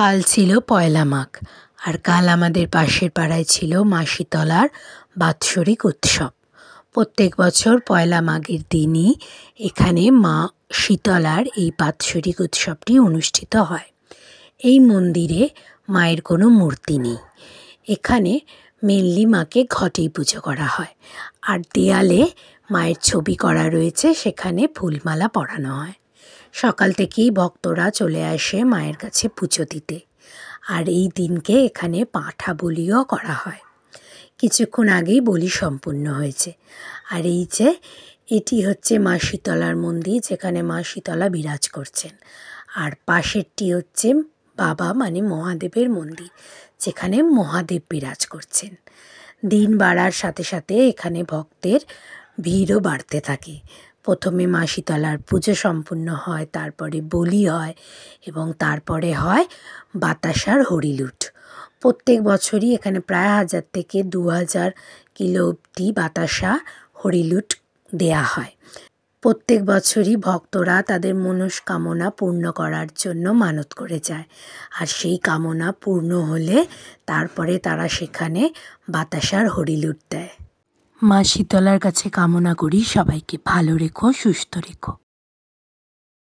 কাল ছিল পয়লা মাঘ, আর কাল আমাদের পাশের পাড়ায় ছিল মা শীতলার বাৎসরিক উৎসব। প্রত্যেক বছর পয়লা মাঘের দিনই এখানে মা শীতলার এই বাৎসরিক উৎসবটি অনুষ্ঠিত হয়। এই মন্দিরে মায়ের কোনো মূর্তি নেই, এখানে মেনলি মাকে ঘটেই পুজো করা হয়, আর দেয়ালে মায়ের ছবি করা রয়েছে, সেখানে ফুলমালা পরানো হয়। সকাল থেকেই ভক্তরা চলে আসে মায়ের কাছে পুজো দিতে, আর এই দিনকে এখানে পাঁঠা বলিও করা হয়। কিছুক্ষণ আগেই বলি সম্পূর্ণ হয়েছে। আর এই যে এটি হচ্ছে মা শীতলার মন্দির, যেখানে মা শীতলা বিরাজ করছেন, আর পাশেরটি হচ্ছে বাবা মানে মহাদেবের মন্দির, যেখানে মহাদেব বিরাজ করছেন। দিন বাড়ার সাথে সাথে এখানে ভক্তের ভিড়ও বাড়তে থাকে। প্রথমে মা শীতলার পুজো সম্পূর্ণ হয়, তারপরে বলি হয়, এবং তারপরে হয় বাতাসার হরিলুট। প্রত্যেক বছরই এখানে প্রায় 1000 থেকে 2000 কিলো অবধি বাতাসা হরিলুট দেয়া হয়। প্রত্যেক বছরই ভক্তরা তাদের মনস্কামনা পূর্ণ করার জন্য মানত করে যায়, আর সেই কামনা পূর্ণ হলে তারপরে তারা সেখানে বাতাসার হরিলুট দেয়। মা শীতলার কাছে কামনা করি সবাইকে ভালো রেখো, সুস্থ রেখো।